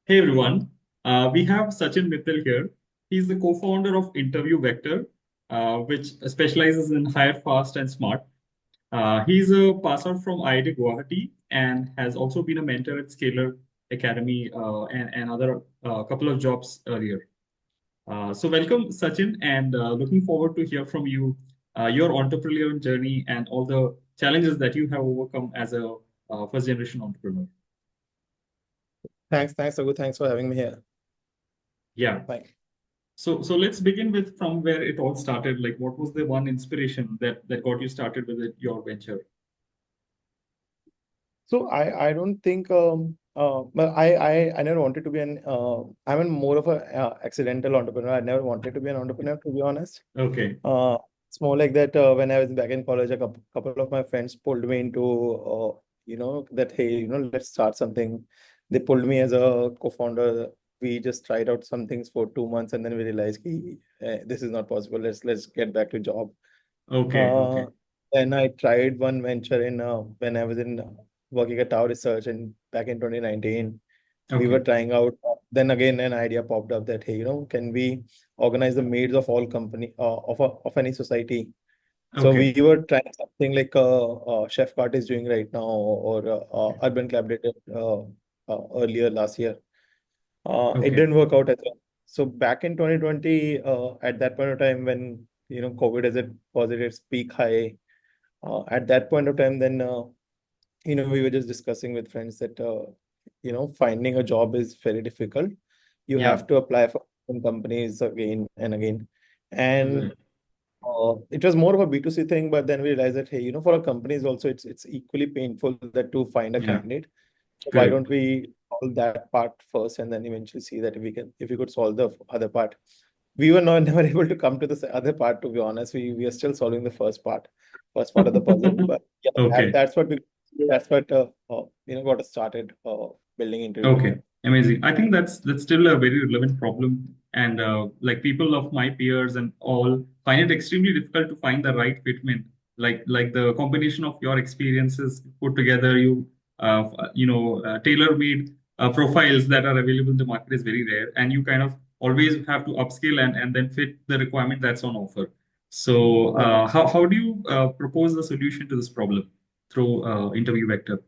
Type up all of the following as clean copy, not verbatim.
Hey everyone, we have Sachin Mittal here. He's the co-founder of Interview Vector, which specializes in hire fast and smart. He's a pass out from IIT Guwahati and has also been a mentor at Scalar Academy and other couple of jobs earlier. So welcome Sachin, and looking forward to hear from you your entrepreneurial journey and all the challenges that you have overcome as a first generation entrepreneur. Thanks, Raghu. Thanks for having me here. Yeah. Bye. So let's begin with from where it all started. Like, what was the one inspiration that got you started with your venture? So I don't think well I never wanted to be an I'm more of a accidental entrepreneur. I never wanted to be an entrepreneur, to be honest. Okay, Uh, it's more like that when I was back in college, a couple of my friends pulled me into that, hey, let's start something. They pulled me as a co-founder. We just tried out some things for 2 months, and then we realized this is not possible. Let's get back to job. okay, Uh, okay, then I tried one venture in when I was in working at Tower Research, and back in 2019, we were okay. trying out. Then again, an idea popped up that, hey, can we organize the maids of all company of any society? So Okay, we were trying something like Chef Cart is doing right now, or Urban Collaborative earlier last year. It okay, didn't work out as well. So back in 2020, at that point of time when COVID as it was at its peak high, at that point of time, then we were just discussing with friends that finding a job is very difficult. You yeah, have to apply for some companies again and again, and right, it was more of a B2C thing. But then we realized that, hey, for our companies also, it's equally painful that to find a yeah, candidate. So why don't correct. we solve that part first, and then eventually see that if we could solve the other part. We were not never able to come to this other part, to be honest. We are still solving the first part of the puzzle. But yeah, Okay, that's what got us started building Interview okay, Vector. amazing. I think that's still a very relevant problem, and like people of my peers and all find it extremely difficult to find the right fitment. Like the combination of your experiences put together, tailor-made profiles that are available in the market is very rare, and you kind of always have to upskill and then fit the requirement that's on offer. So Right. how do you propose the solution to this problem through interview vector?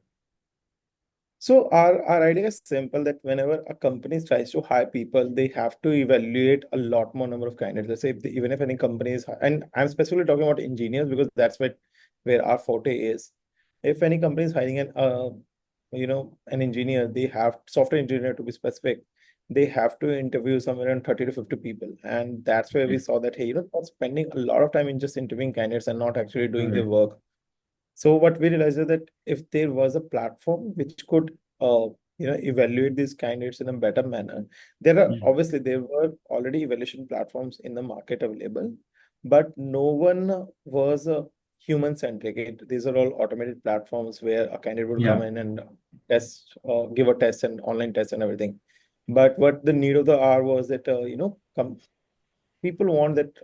So our idea is simple that whenever a company tries to hire people, they have to evaluate a lot more number of candidates. Let's say even if any company is, and I'm specifically talking about engineers because that's where our forte is. If any company is hiring an engineer, they have software engineer to be specific. They have to interview somewhere around 30 to 50 people. And that's where we Okay. saw that, hey, not spending a lot of time in just interviewing candidates and not actually doing their Right. work. So what we realized is that if there was a platform which could, evaluate these candidates in a better manner, Mm. there were already evaluation platforms in the market available, but no one was human centric. These are all automated platforms where a candidate would come Yeah. in and give a test and online test and everything. But what the need of the hour was that, people want that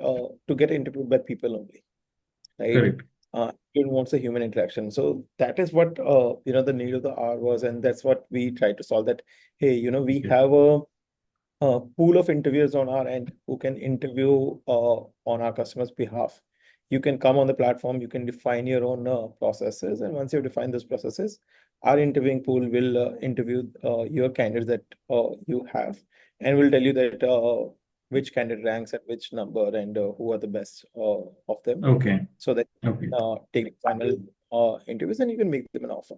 to get interviewed by people only, right? Correct. It wants a human interaction. So that is what the need of the hour was, and that's what we tried to solve. That, hey, we Okay. have a pool of interviewers on our end who can interview on our customers' behalf. You can come on the platform, you can define your own processes, and once you define those processes, our interviewing pool will interview your candidates that you have, and will tell you that which candidate ranks at which number and who are the best of them, Okay. so that Okay. take final interviews and you can make them an offer.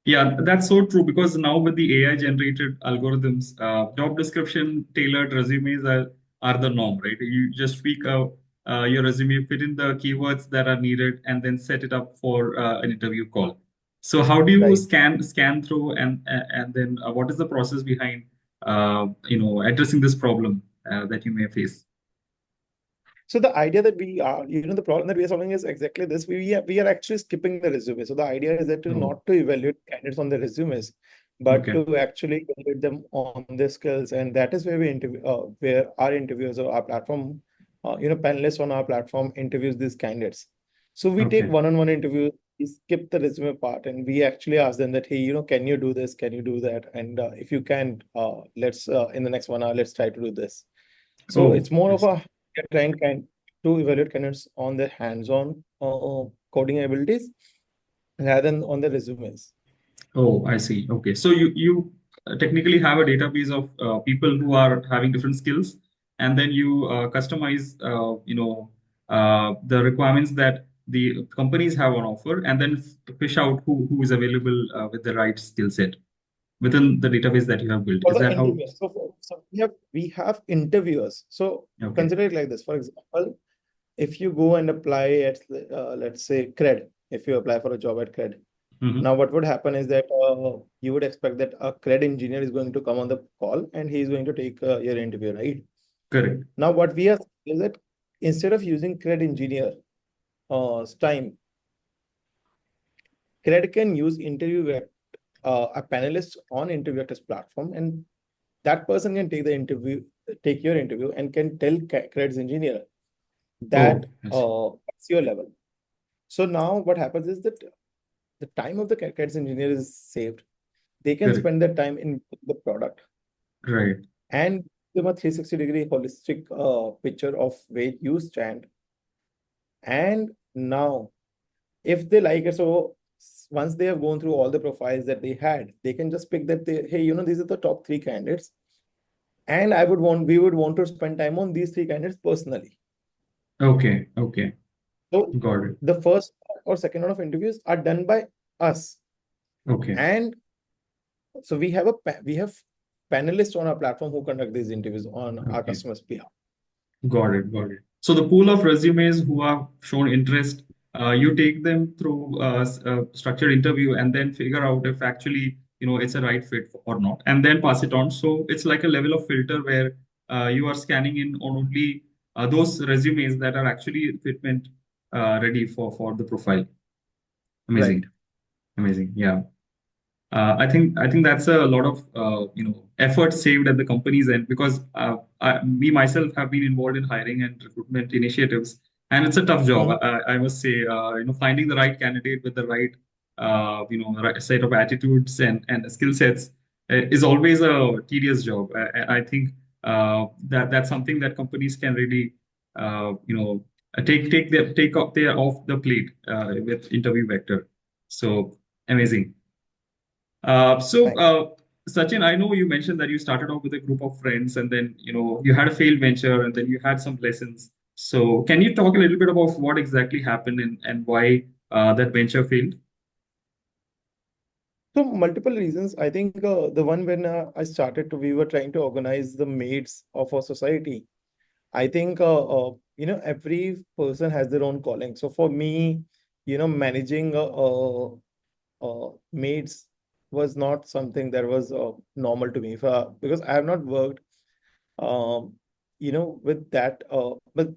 Yeah, that's so true because now with the AI generated algorithms, job description tailored resumes are the norm, right? You just tweak your resume, fit in the keywords that are needed, and then set it up for an interview call. So how do you Right. scan through and then what is the process behind addressing this problem that you may face? So the idea that the problem that we are solving is exactly this. We are actually skipping the resume. So the idea is that to Oh, not to evaluate candidates on their resumes, but okay, to actually evaluate them on their skills. And that is where where our interviewers or our platform, panelists on our platform interviews these candidates. So we take okay, one-on-one interviews we skip the resume part and we actually ask them that, hey, can you do this? Can you do that? And if you can, let's in the next 1 hour, let's try to do this. So Oh, it's more I of see. a trying kind to evaluate candidates on their hands-on coding abilities rather than on the resumes. Oh, I see. Okay. So you technically have a database of people who are having different skills, and then you customize, the requirements that the companies have on offer, and then fish out who is available with the right skill set within the database that you have built. For Is the that how? interviewers, so we have interviewers. So Okay. consider it like this. For example, if you go and apply at let's say cred, if you apply for a job at cred, Hmm. now what would happen is that you would expect that a cred engineer is going to come on the call and he is going to take your interview, right? Correct. Now what we are saying is that instead of using cred engineer time, cred can use a panelist on interview test platform, and that person can take your interview and can tell cred's engineer that Oh, I see. what's your level. So now what happens is that the time of the cred's engineer is saved. They can Correct. spend their time in the product Right. and give a 360-degree holistic picture of where you stand. And now, if they like it, so once they have gone through all the profiles that they had, they can just pick that hey, these are the top three candidates. And we would want to spend time on these three candidates personally. Okay. Okay. So Got it. the first or second round of interviews are done by us. Okay. And so we have panelists on our platform who conduct these interviews on our Okay. customers' behalf. Got it. Got it. So the pool of resumes who have shown interest, you take them through a structured interview and then figure out if actually, it's a right fit or not, and then pass it on. So it's like a level of filter where you are scanning in on only those resumes that are actually fitment ready for the profile. Right. Amazing. Amazing. Yeah. I think that's a lot of effort saved at the company's end because me myself have been involved in hiring and recruitment initiatives, and it's a tough job. Mhm. I must say, finding the right candidate with the right right set of attitudes and skill sets is always a tedious job. I think that's something that companies can really take up their off the plate with interview vector. So amazing. So, Thanks. Sachin, I know you mentioned that you started off with a group of friends and then, you had a failed venture and then you had some lessons. So, can you talk a little bit about what exactly happened and why that venture failed? So multiple reasons. I think the one when we were trying to organize the maids of our society. I think every person has their own calling. So for me, managing maids was not something that was normal to me because I have not worked um, with that but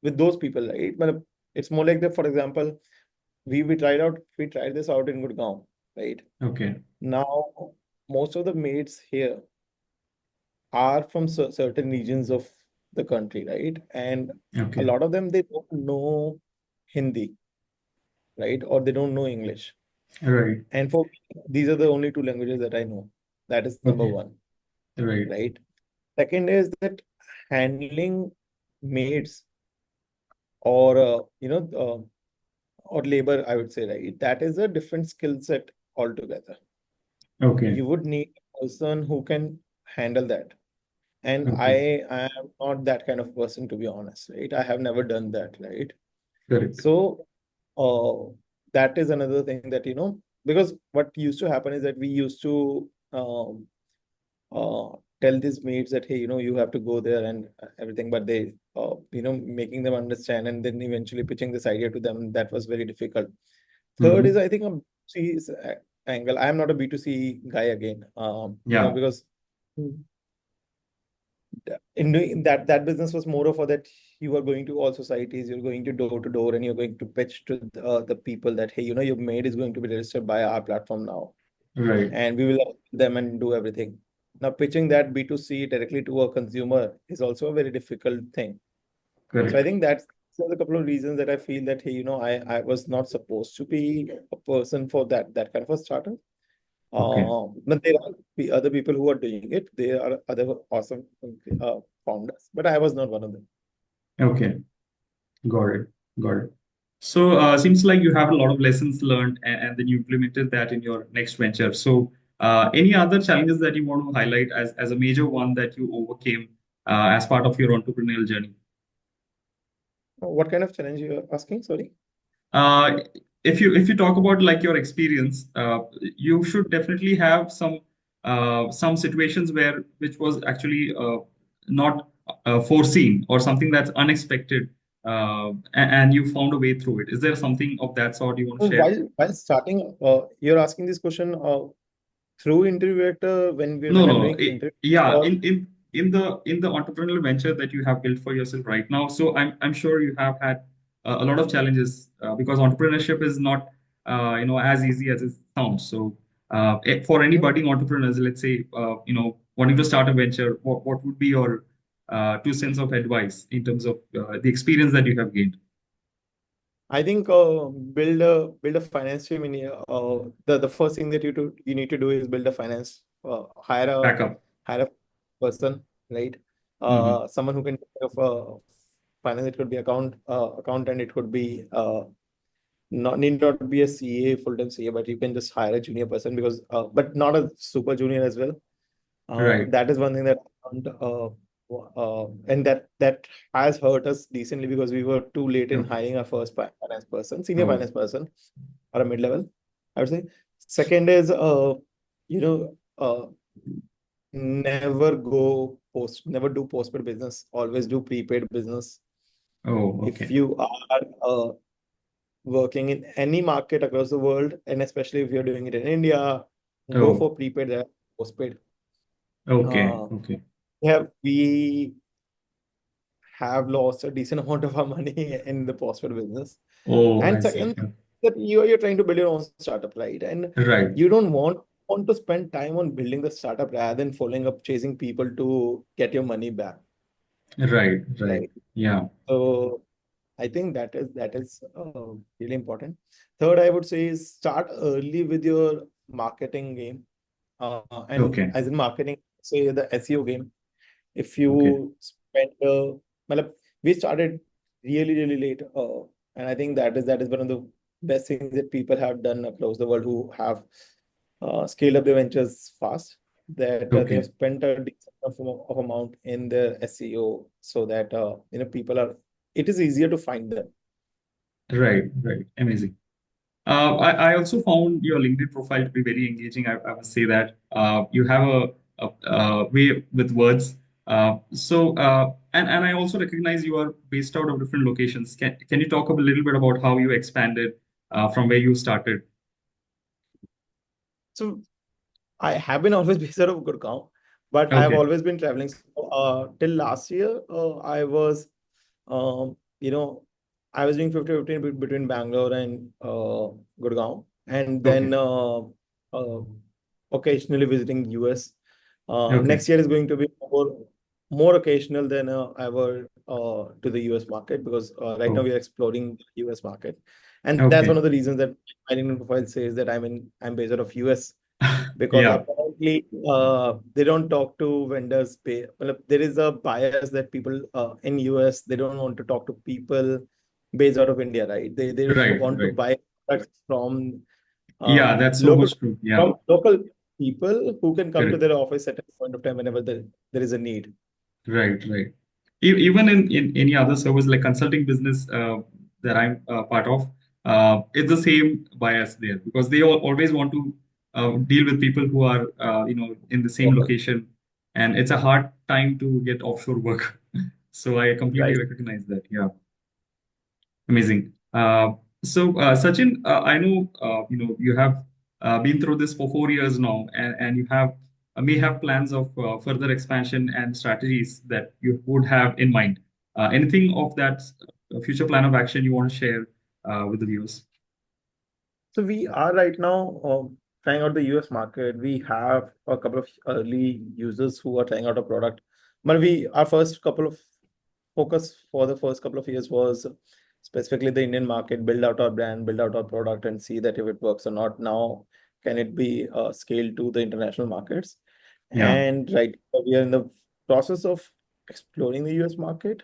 with those people, right? But it's more like that. For example, we tried this out in Gurgaon, right? Okay. Now, most of the maids here are from certain regions of the country, right? And a Okay. lot of them, they don't know Hindi, right? Or they don't know English. Right. And for me, these are the only two languages that I know. That is number Okay. one, Right. right? Second is that handling maids or or labor, I would say, right? That is a different skill set altogether. Okay. You would need a person who can handle that. And Okay. I am not that kind of person, to be honest, right? I have never done that, right? Correct. So uh, that is another thing that, because what used to happen is that we used to uh, tell these maids that, hey, you have to go there and everything, but they, making them understand and then eventually pitching this idea to them, that was very difficult. Third is, Hmm. I think, a C angle. I am not a B2C guy again, Yeah. because in doing that business was more of a that you are going to all societies, you're going to door, and you're going to pitch to the people that, hey, your maid is going to be registered by our platform now, Right. and we will help them and do everything. Now, pitching that B2C directly to a consumer is also a very difficult thing. So I Correct. think that's there's a couple of reasons that I feel that, hey, I was not supposed to be a person for that kind of a startup. Okay. But there are other people who are doing it. There are other awesome founders, but I was not one of them. Okay. Got it. Got it. So seems like you have a lot of lessons learned, and then you implemented that in your next venture. So any other challenges that you want to highlight as a major one that you overcame as part of your entrepreneurial journey? What kind of challenge you are asking? Sorry. Uh, if you talk about like your experience, you should definitely have some situations where which was actually not foreseen or something that's unexpected, and you found a way through it. Is there something of that sort you want to So share? while starting, you're asking this question through interview at No, when I'm no. doing interview Yeah, or in the entrepreneurial venture that you have built for yourself right now. So I'm sure you have had a lot of challenges because entrepreneurship is not as easy as it sounds. So for Mhm. anybody entrepreneurs, let's say wanting to start a venture, what would be your 2 cents of advice in terms of the experience that you have gained? I think build a finance team the first thing that you need to do is build a finance Backup. hire a person, right? Hmm. Someone who can take care of finance. It could be accountant. It could be not need not be a CA, full-time CA, but you can just hire a junior person because but not a super junior as well. Right. That is one thing that I found, and that has hurt us decently because we were too late in Okay. hiring our first finance person, senior Oh. finance person, or a mid-level, I would say. Second is, you know, never do postpaid business. Always do prepaid business. Oh. If Okay. you are working in any market across the world, and especially if you're doing it in India, go Oh. for prepaid than postpaid. Okay. Uh, Okay. we have lost a decent amount of our money in the postpaid business. Oh, I And see. second, that you're trying to build your own startup, right? And Right. you don't want to spend time on building the startup rather than following up chasing people to get your money back, Right, right. right? Yeah. So I think that is really important. Third, I would say is start early with your marketing game. And Okay. as in marketing, say the SEO game. If Okay. you spend, matlab, we started really late, and I think that is one of the best things that people have done across the world who have scaled up their ventures fast. That they have Okay. spent a decent of amount in their SEO so that people are. It is easier to find them. Right, right. Amazing. I also found your LinkedIn profile to be very engaging. I would say that you have a way with words. And I also recognize you are based out of different locations. Can you talk a little bit about how you expanded from where you started? So I have been always based out of Gurgaon, but I have Okay. always been traveling. So, till last year, I was, you know, I was doing 50-50 between Bangalore and Gurgaon, and Okay. then occasionally visiting US. Okay. Next year is going to be more occasional than ever to the US market because right now Oh. we are exploring the US market, and that's one Okay. of the reasons that my LinkedIn profile says that I'm based out of US because Yeah. apparently they don't talk to vendors pay. Well, there is a bias that people in US they don't want to talk to people based out of India, right? They Right. want to Right. buy products from Yeah. That's so local much true. Yeah. people who can come to Correct. their office at a point of time whenever there is a need. Right, right. Even in any other service like consulting business that I'm part of, it's the same bias there because they always want to deal with people who are in the same Local, location, and it's a hard time to get offshore work. So I completely right? recognize that. Yeah. Amazing. Sachin, I know you have been through this for 4 years now, and you have may have plans of further expansion and strategies that you would have in mind. Anything of that future plan of action you want to share with the viewers? So we are right now trying out the US market. We have a couple of early users who are trying out a product, but we our first couple of focus for the first couple of years was specifically the Indian market, build out our brand, build out our product, and see that if it works or not. Now, can it be scaled to the international markets? Yeah. And right, we are in the process of exploring the US market.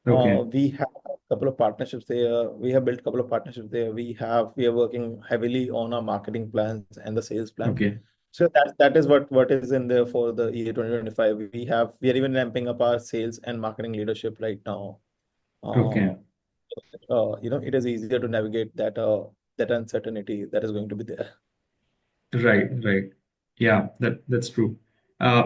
Okay. We have a couple of partnerships there. We have built a couple of partnerships there. We are working heavily on our marketing plans and the sales plan. Okay. So that is what is in there for the year 2025. We are even ramping up our sales and marketing leadership right now. Uh, Okay. it is easier to navigate that uncertainty that is going to be there. Right, right. Yeah, that's true.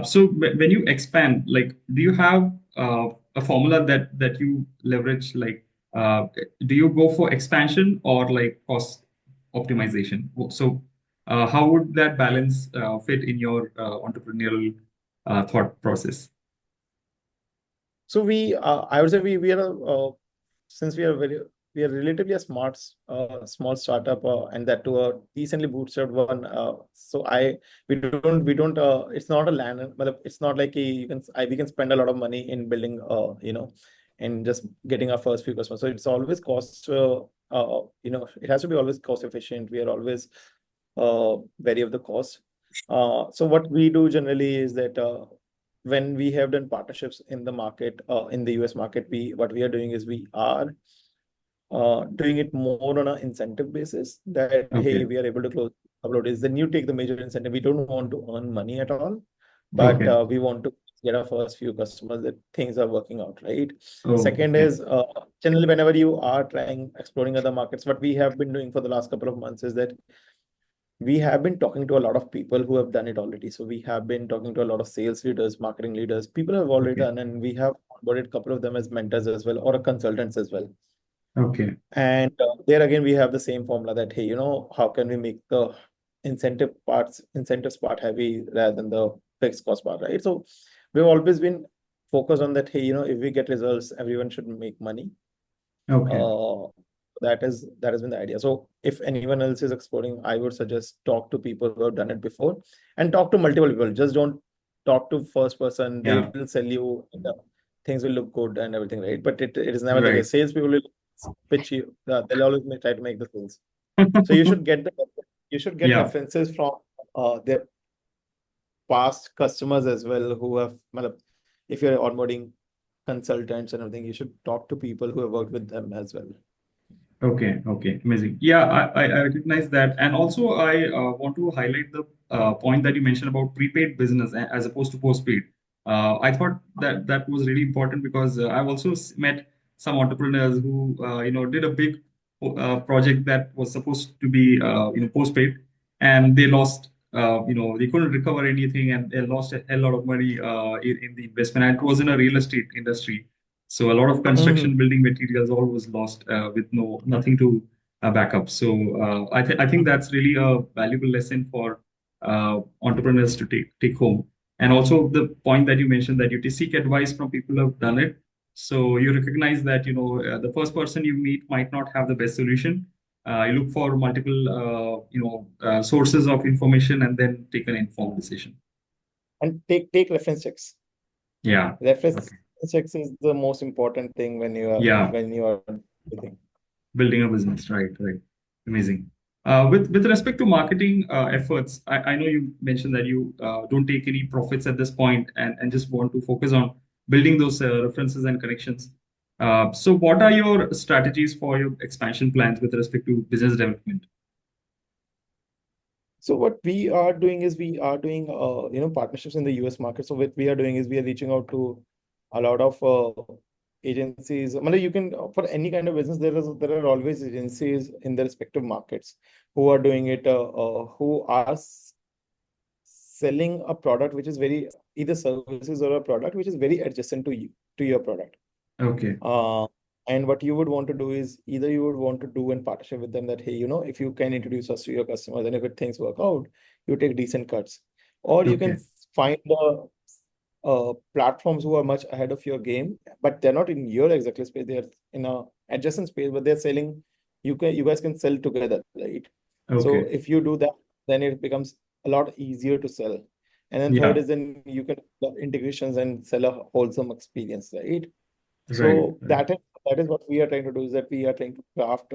So when you expand, like, do you have a formula that you leverage? Like, do you go for expansion or like cost optimization? So, how would that balance fit in your entrepreneurial thought process? So I would say we are since we are relatively a small startup, and that to a decently bootstrapped one. So we don't it's not a land, but it's not like we can spend a lot of money in building and just getting our first few customers. So it's always it has to be always cost efficient. We are always wary of the cost. So what we do generally is that when we have done partnerships in the market, in the US market, what we are doing is we are doing it more on an incentive basis that, hey, Okay. we are able to close a couple of days. Then you take the major incentive. We don't want to earn money at all, but Okay. we want to get our first few customers that things are working out, right? Oh, Second okay. is generally whenever you are exploring other markets, what we have been doing for the last couple of months is that we have been talking to a lot of people who have done it already. So we have been talking to a lot of sales leaders, marketing leaders, people who have already Okay. done, and we have onboarded a couple of them as mentors as well, or consultants as well. Okay. And there again, we have the same formula that, hey, how can we make the incentives part heavy rather than the fixed cost part, right? So we've always been focused on that, hey, if we get results, everyone should make money. Okay. uh, that has been the idea. So if anyone else is exploring, I would suggest talk to people who have done it before and talk to multiple people. Just don't talk to first person. They Yeah. will sell you things will look good and everything, right? But it is never the Right. case. Salespeople will pitch you. They'll always try to make the sales. So you should get Yeah. references from their past customers as well who have, matlab, if you're onboarding consultants and everything, you should talk to people who have worked with them as well. Okay, okay, amazing. Yeah, I recognize that. And also, I want to highlight the point that you mentioned about prepaid business as opposed to postpaid. I thought that that was really important because I've also met some entrepreneurs who, did a big project that was supposed to be, postpaid, and they lost, they couldn't recover anything, and they lost a hell lot of money in the investment. And it was in a real estate industry. So a lot of construction Mhm. building materials all was lost with nothing to back up. So I think that's really a valuable lesson for entrepreneurs to take home. And also the point that you mentioned that you seek advice from people who have done it. So you recognize that the first person you meet might not have the best solution. You look for multiple sources of information and then take an informed decision. And take reference checks. Yeah. Reference Okay. checks is the most important thing Yeah. when you are building. Building a business, right, right. Amazing. With respect to marketing efforts, I know you mentioned that you don't take any profits at this point and just want to focus on building those references and connections. So what are your strategies for your expansion plans with respect to business development? So what we are doing is we are doing partnerships in the US market. So what we are doing is we are reaching out to a lot of agencies. You can for any kind of business there are always agencies in the respective markets who are doing it, who are selling a product which is very either services or a product which is very adjacent to your product. Okay, Uh, and what you would want to do is either you would want to do in partnership with them that, hey, if you can introduce us to your customers and if things work out, you take decent cuts. Or you can okay, find the platforms who are much ahead of your game, but they're not in your exactly space. They're in a adjacent space, but they're selling. You guys can sell together, right? So okay. if you do that, then it becomes a lot easier to sell. And then third Yeah, is then you can do integrations and sell a wholesome experience, right? Right. So Right. that is what we are trying to do, is that we are trying to craft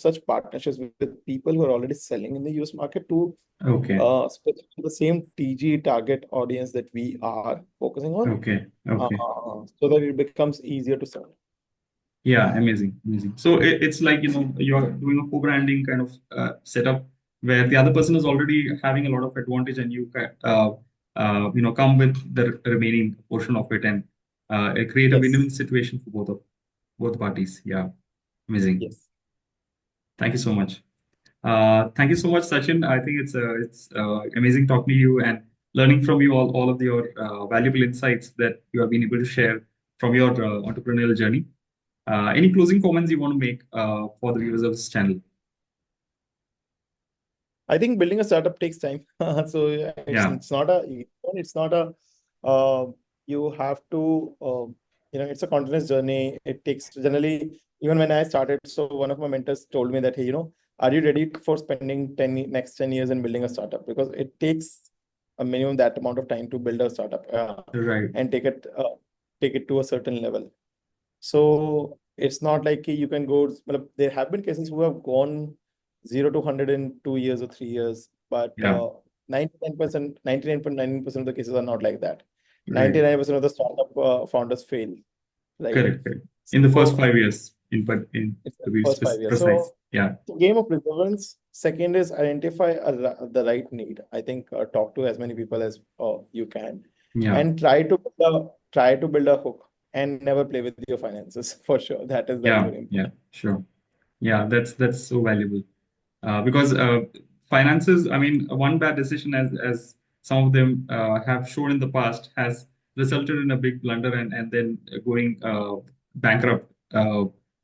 such partnerships with people who are already selling in the US market to Okay. specifically the same TG target audience that we are focusing on, Okay. Okay. so that it becomes easier to sell. Yeah, amazing, amazing. So it's like, you're doing a co-branding kind of setup where the other person is already having a lot of advantage, and come with the remaining portion of it, and create a win-win Yes, situation for both parties. Yeah, amazing. yes. Thank you so much. Thank you so much, Sachin. I think it's amazing talking to you and learning from you all of your valuable insights that you have been able to share from your entrepreneurial journey. Any closing comments you want to make for the viewers of this channel? I think building a startup takes time. So yeah, Yeah, it's not a easy one. It's not a uh, you have to it's a continuous journey. It takes generally, even when I started. So one of my mentors told me that, hey, are you ready for spending next 10 years in building a startup? Because it takes a minimum that amount of time to build a startup, right, and take it to a certain level. So it's not like you can go. Well, there have been cases who have gone 0 to 100 in 2 years or 3 years, but yeah, 99.9% of the cases are not like that. right, 99% of the startup founders fail, right? correct, correct. In the first So 5 years, in it's the to be first 5 years. precise. So Yeah, it's a game of perseverance. Second is identify the right need. I think talk to as many people as you can, yeah, and try to build a hook, and never play with your finances for sure. That is yeah, very yeah, important. sure. Yeah, that's so valuable. Because finances, I mean, one bad decision, as some of them have shown in the past, has resulted in a big blunder, and then going bankrupt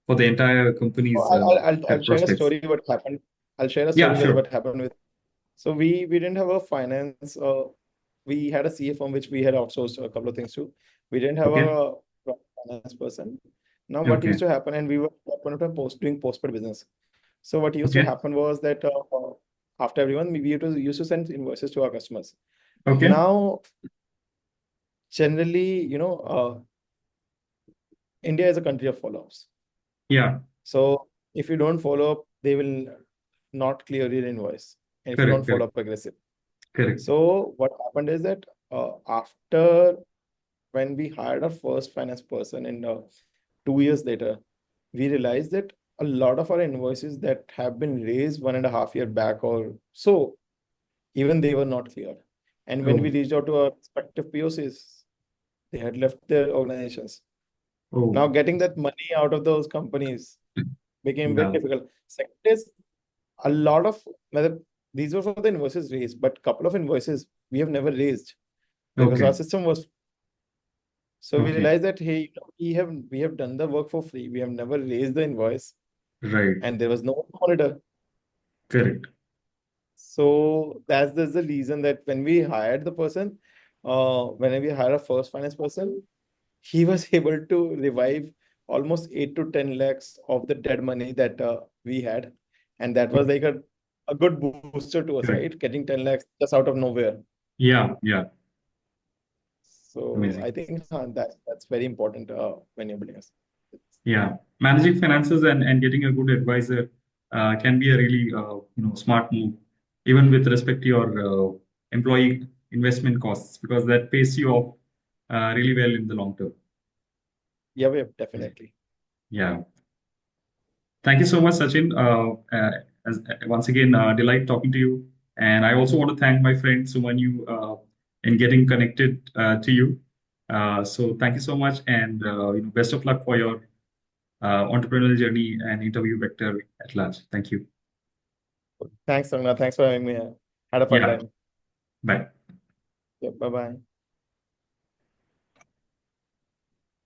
for the entire So company's I'll share a prospects. story what happened. I'll share a Yeah, story with sure. what happened with. So we didn't have a finance. We had a CA firm which we had outsourced a couple of things to. We didn't have Okay, a finance person. Now what used okay, to happen, and we were at one of time doing postpaid business. So what used to okay, happen was that after everyone, we used to send invoices to our customers. okay. Now, generally, India is a country of follow-ups. Yeah, So if you don't follow up, they will not clear your invoice. And if you don't correct, follow correct, up aggressive. correct. So what happened is that after when we hired our first finance person, and 2 years later, we realized that a lot of our invoices that have been raised 1.5 year back or so, even they were not clear. And when we Oh, reached out to our respective POCs, they had left their organizations. Now oh, getting that money out of those companies became very yeah, difficult. Second is a lot of whether these were for the invoices raised, but couple of invoices we have never raised because our okay, system was. So we okay, realized that, hey, we have done the work for free. We have never raised the invoice, right, and there was no monitor. correct. So that's the reason that when we hired the person, when we hired our first finance person, he was able to revive almost 8 to 10 lakhs of the dead money that we had, and that was like a good booster to us, Correct. right? Getting 10 lakhs just out of nowhere. Yeah, yeah, So I amazing. think that's very important when you're building a. Yeah, managing finances and getting a good advisor can be a really smart move, even with respect to your employee investment costs, because that pays you off really well in the long term. Yeah, yeah, definitely. Yeah. Thank you so much, Sachin. Once again, delight talking to you. And I also want to thank my friend Sumanyu in getting connected to you. So thank you so much, and best of luck for your entrepreneurial journey and interview vector at large. Thank you. Thanks, Ragnar. Thanks for having me here. Had a fun Yeah. time. Bye. Yeah, bye bye.